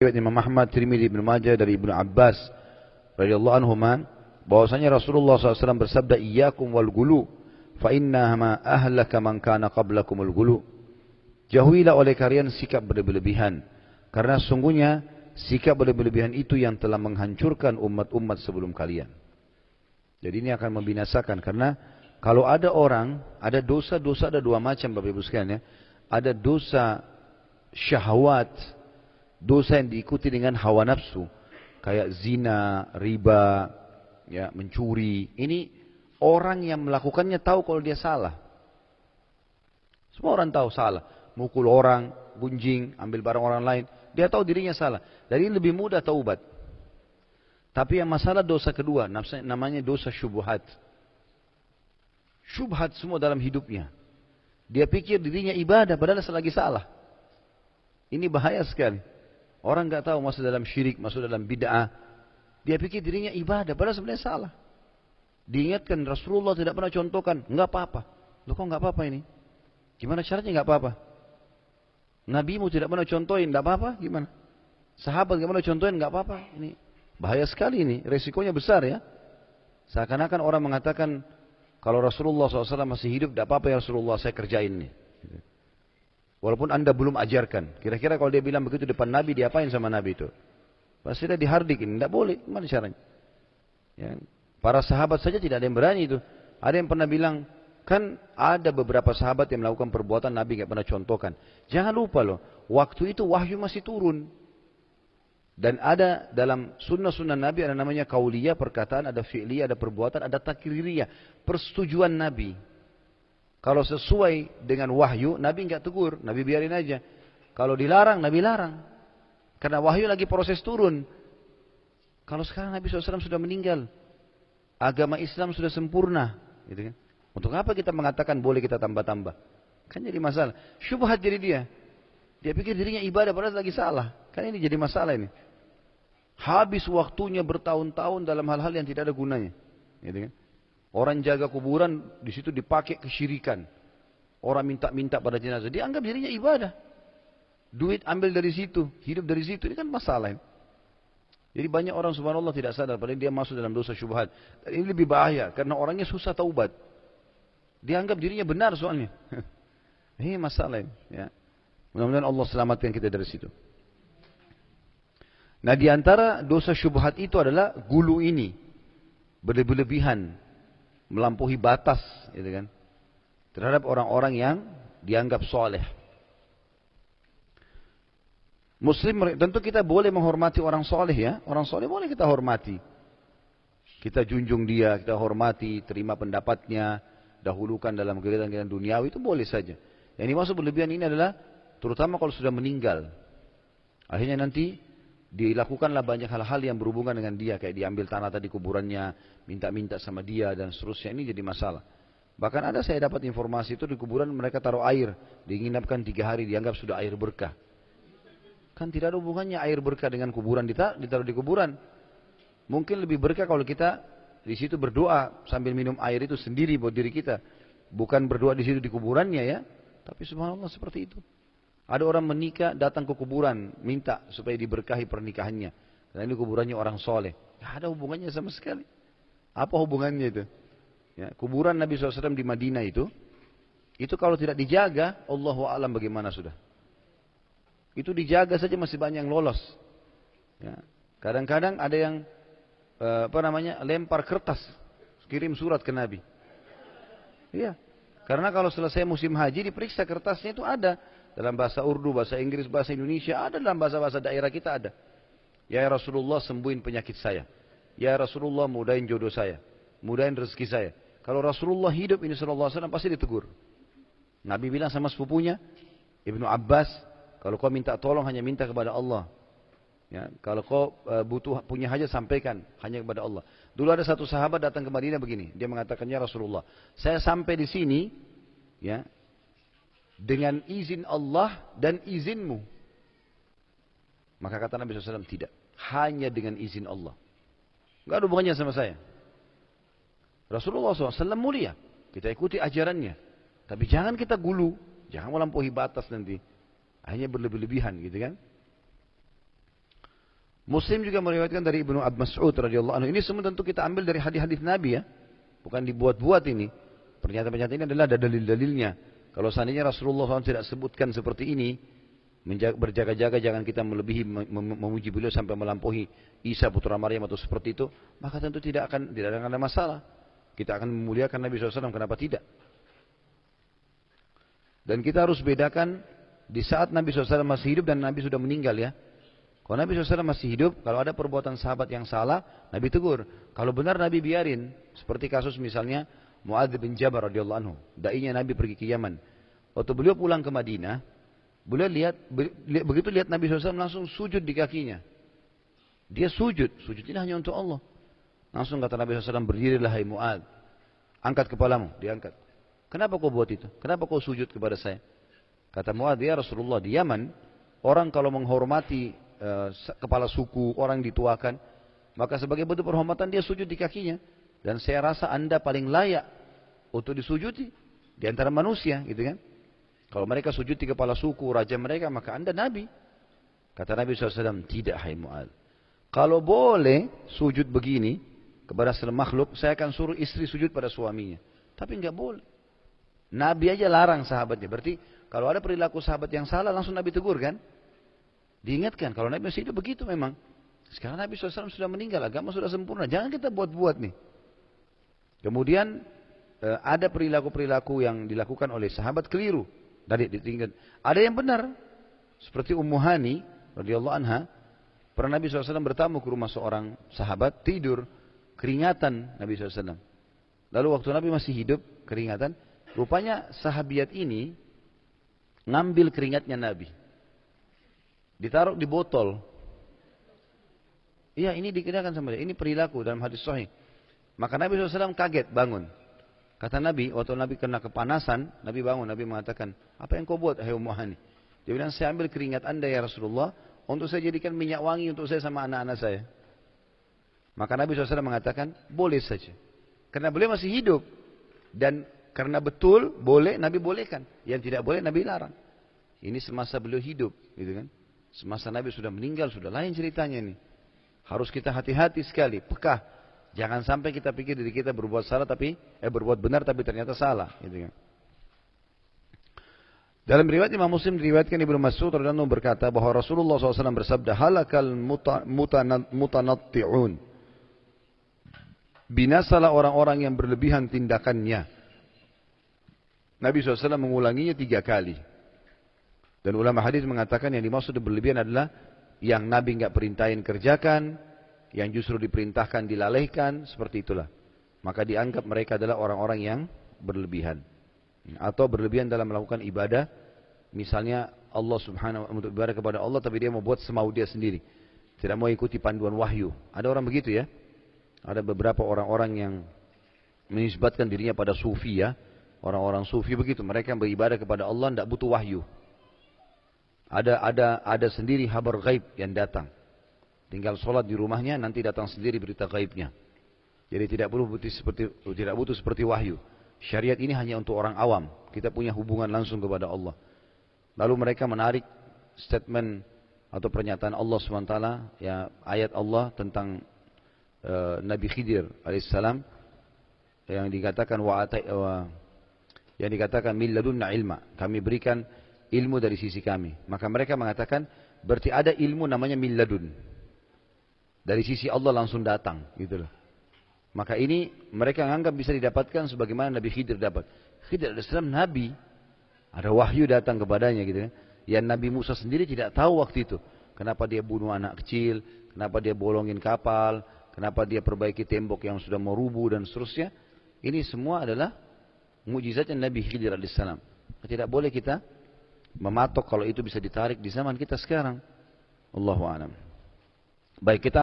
riwayat Imam Ahmad, Tirmidzi, Ibnu Majah dari Ibnu Abbas radhiyallahu anhuma bahwasanya Rasulullah SAW bersabda, "Iyyakum wal gulu, fa inna ma ahlaka man kana qablakumul gulu." Jauhilah oleh kalian sikap berlebihan, karena sungguhnya sikap berlebihan itu yang telah menghancurkan umat-umat sebelum kalian. Jadi ini akan membinasakan, karena kalau ada orang, ada dosa-dosa ada dua macam Bapak Ibu sekalian ya. Ada dosa syahwat, dosa yang diikuti dengan hawa nafsu, kayak zina, riba, ya, mencuri. Ini orang yang melakukannya tahu kalau dia salah. Semua orang tahu salah. Mukul orang, gunjing, ambil barang orang lain. Dia tahu dirinya salah. Jadi lebih mudah taubat. Tapi yang masalah dosa kedua, namanya dosa syubhat. Syubhat semua dalam hidupnya. Dia pikir dirinya ibadah, padahal selagi salah. Ini bahaya sekali. Orang nggak tahu masuk dalam syirik, masuk dalam bid'ah. Dia pikir dirinya ibadah, padahal sebenarnya salah. Diingatkan Rasulullah tidak pernah contohkan, nggak apa-apa. Loh kok nggak apa-apa ini? Gimana caranya nggak apa-apa? Nabimu tidak pernah contohin, nggak apa-apa? Gimana? Sahabat nggak pernah contohin, nggak apa-apa? Ini bahaya sekali ini, resikonya besar ya. Seakan-akan orang mengatakan, kalau Rasulullah SAW masih hidup, tidak apa-apa ya Rasulullah, saya kerjain nih. Walaupun anda belum ajarkan. Kira-kira kalau dia bilang begitu depan Nabi, diapain sama Nabi itu? Pasti dia dihardikin. Tidak boleh. Gimana caranya? Ya. Para sahabat saja tidak ada yang berani itu. Ada yang pernah bilang, kan ada beberapa sahabat yang melakukan perbuatan Nabi tidak pernah contohkan. Jangan lupa loh, waktu itu wahyu masih turun. Dan ada dalam sunnah-sunnah Nabi ada namanya kauliyah, perkataan, ada fi'liyah, ada perbuatan, ada takririyah, persetujuan Nabi. Kalau sesuai dengan wahyu, Nabi enggak tegur, Nabi biarin aja. Kalau dilarang, Nabi larang. Karena wahyu lagi proses turun. Kalau sekarang Nabi SAW sudah meninggal, agama Islam sudah sempurna, gitu kan? Untuk apa kita mengatakan boleh kita tambah-tambah? Kan jadi masalah. Syubhat jadi dia. Dia pikir dirinya ibadah padahal lagi salah. Kan ini jadi masalah ini. Habis waktunya bertahun-tahun dalam hal-hal yang tidak ada gunanya. Gitu kan? Orang jaga kuburan, di situ dipakai kesyirikan. Orang minta-minta pada jenazah, dia anggap dirinya ibadah. Duit ambil dari situ, hidup dari situ, ini kan masalah. Jadi banyak orang subhanallah tidak sadar, padahal dia masuk dalam dosa syubhat. Dan ini lebih bahaya, karena orangnya susah taubat. Dia anggap dirinya benar soalnya. Ini masalah ini. Ya. Mudah-mudahan Allah selamatkan kita dari situ. Nah, di antara dosa syubhat itu adalah gulu ini, berlebihan, melampaui batas, gitu kan, terhadap orang-orang yang dianggap soleh. Muslim tentu kita boleh menghormati orang soleh ya, orang soleh boleh kita hormati, kita junjung dia, kita hormati, terima pendapatnya, dahulukan dalam kegiatan-kegiatan duniawi itu boleh saja. Yang dimaksud berlebihan ini adalah terutama kalau sudah meninggal, akhirnya nanti dilakukanlah banyak hal-hal yang berhubungan dengan dia, kayak diambil tanah tadi kuburannya, minta-minta sama dia dan seterusnya. Ini jadi masalah. Bahkan ada saya dapat informasi itu di kuburan mereka taruh air, diinapkan 3 hari, dianggap sudah air berkah. Kan tidak ada hubungannya air berkah dengan kuburan, ditaruh di kuburan. Mungkin lebih berkah kalau kita di situ berdoa sambil minum air itu sendiri buat diri kita, bukan berdoa di situ di kuburannya ya. Tapi subhanallah seperti itu. Ada orang menikah datang ke kuburan minta supaya diberkahi pernikahannya. Karena ini kuburannya orang soleh. Tidak ada hubungannya sama sekali. Apa hubungannya itu? Ya, kuburan Nabi SAW di Madinah itu kalau tidak dijaga, Allahu a'lam bagaimana sudah. Itu dijaga saja masih banyak yang lolos. Ya. Kadang-kadang ada yang lempar kertas, kirim surat ke Nabi. Iya. Karena kalau selesai musim haji diperiksa kertasnya itu ada. Dalam bahasa Urdu, bahasa Inggris, bahasa Indonesia, ada dalam bahasa-bahasa daerah kita ada. Ya Rasulullah sembuhin penyakit saya. Ya Rasulullah mudahin jodoh saya. Mudahin rezeki saya. Kalau Rasulullah hidup ini sallallahu alaihi wasallam pasti ditegur. Nabi bilang sama sepupunya, Ibnu Abbas, kalau kau minta tolong hanya minta kepada Allah. Ya, kalau kau butuh punya hajat sampaikan hanya kepada Allah. Dulu ada satu sahabat datang ke Madinah begini, dia mengatakan, ya Rasulullah, saya sampai di sini, ya, dengan izin Allah dan izinmu. Maka kata Nabi SAW, tidak, hanya dengan izin Allah. Enggak ada hubungannya sama saya. Rasulullah SAW mulia, kita ikuti ajarannya. Tapi jangan kita gulu, jangan melampaui batas nanti. Hanya berlebih-lebihan gitu kan. Muslim juga meriwayatkan dari Ibnu Mas'ud radhiyallahu anhu. Ini semua tentu kita ambil dari hadis-hadis Nabi ya. Bukan dibuat-buat ini. Pernyataan-pernyataan ini adalah ada dalil-dalilnya. Kalau seandainya Rasulullah SAW tidak sebutkan seperti ini, berjaga-jaga jangan kita melebihi memuji beliau sampai melampaui Isa putra Maryam atau seperti itu, maka tentu tidak akan ada masalah. Kita akan memuliakan Nabi SAW, kenapa tidak? Dan kita harus bedakan di saat Nabi SAW masih hidup dan Nabi sudah meninggal ya. Kalau Nabi SAW masih hidup, kalau ada perbuatan sahabat yang salah, Nabi tegur. Kalau benar Nabi biarin. Seperti kasus misalnya Mu'adz bin Jabal radhiyallahu anhu. Dai-nya Nabi pergi ke Yaman. Waktu beliau pulang ke Madinah, beliau begitu lihat Nabi SAW langsung sujud di kakinya. Dia sujud ini hanya untuk Allah. Langsung kata Nabi SAW, berdirilah hai Mu'adz. Angkat kepalamu, diangkat. Kenapa kau buat itu? Kenapa kau sujud kepada saya? Kata Mu'adz, ya Rasulullah, di Yaman, orang kalau menghormati kepala suku, orang dituakan, maka sebagai bentuk penghormatan dia sujud di kakinya. Dan saya rasa anda paling layak untuk disujudi di antara manusia, gitu kan? Kalau mereka sujud di kepala suku, raja mereka, maka anda Nabi. Kata Nabi SAW, tidak hai Mu'adz. Kalau boleh sujud begini kepada seluruh makhluk, saya akan suruh istri sujud pada suaminya. Tapi enggak boleh. Nabi aja larang sahabatnya. Berarti kalau ada perilaku sahabat yang salah, langsung Nabi tegur kan? Diingatkan, kalau Nabi masih hidup begitu memang. Sekarang Nabi SAW sudah meninggal, agama sudah sempurna. Jangan kita buat-buat nih. Kemudian ada perilaku-perilaku yang dilakukan oleh sahabat keliru. Dari ditinggal. Ada yang benar. Seperti Ummu Hani radhiyallahu anha, pernah Nabi SAW bertamu ke rumah seorang sahabat, tidur, keringatan Nabi SAW. Lalu waktu Nabi masih hidup, keringatan, rupanya sahabiat ini ngambil keringatnya Nabi. Ditaruh di botol. Iya, ini dikirakan sama dia. Ini perilaku dalam hadis sahih. Maka Nabi SAW kaget bangun. Kata Nabi, waktu Nabi kena kepanasan, Nabi bangun, Nabi mengatakan, apa yang kau buat, hai Ummu Hani? Dia bilang, saya ambil keringat anda ya Rasulullah, untuk saya jadikan minyak wangi untuk saya sama anak-anak saya. Maka Nabi SAW mengatakan, boleh saja. Karena beliau masih hidup. Dan karena betul, boleh, Nabi bolehkan. Yang tidak boleh, Nabi larang. Ini semasa beliau hidup, gitu kan? Semasa Nabi sudah meninggal, sudah lain ceritanya ini. Harus kita hati-hati sekali, pekah. Jangan sampai kita pikir diri kita berbuat salah berbuat benar tapi ternyata salah, gitu kan. Dalam riwayat Imam Muslim diriwayatkan Ibnu Mas'ud radhiyallahu anhu berkata bahwa Rasulullah SAW bersabda, halakal mutanatti'un. Binasalah orang-orang yang berlebihan tindakannya. Nabi SAW mengulanginya 3 kali. Dan ulama hadis mengatakan yang dimaksud berlebihan adalah yang Nabi enggak perintahin kerjakan, yang justru diperintahkan dilalaikan, seperti itulah. Maka dianggap mereka adalah orang-orang yang berlebihan. Atau berlebihan dalam melakukan ibadah, misalnya Allah subhanahu wa ta'ala, untuk ibadah kepada Allah, tapi dia mau buat semau dia sendiri. Tidak mau ikuti panduan wahyu. Ada orang begitu ya. Ada beberapa orang-orang yang menisbatkan dirinya pada sufi ya. Orang-orang sufi begitu. Mereka yang beribadah kepada Allah tidak butuh wahyu. Ada sendiri kabar gaib yang datang. Tinggal sholat di rumahnya, nanti datang sendiri berita gaibnya. Jadi tidak butuh seperti wahyu. Syariat ini hanya untuk orang awam. Kita punya hubungan langsung kepada Allah. Lalu mereka menarik statement atau pernyataan Allah SWT, ya, ayat Allah tentang Nabi Khidir alaihissalam yang dikatakan yang dikatakan min ladunna ilma. Kami berikan ilmu dari sisi kami. Maka mereka mengatakan berarti ada ilmu namanya min ladun. Dari sisi Allah langsung datang, gitu loh. Maka ini mereka menganggap bisa didapatkan sebagaimana Nabi Khidir dapat. Khidir alaihissalam Nabi, ada wahyu datang kepadanya, gitu kan. Yang Nabi Musa sendiri tidak tahu waktu itu. Kenapa dia bunuh anak kecil, kenapa dia bolongin kapal, kenapa dia perbaiki tembok yang sudah mau rubuh dan seterusnya. Ini semua adalah mukjizatnya Nabi Khidir alaihissalam. Tidak boleh kita mematok kalau itu bisa ditarik di zaman kita sekarang. Allahu a'lam. Baik, kita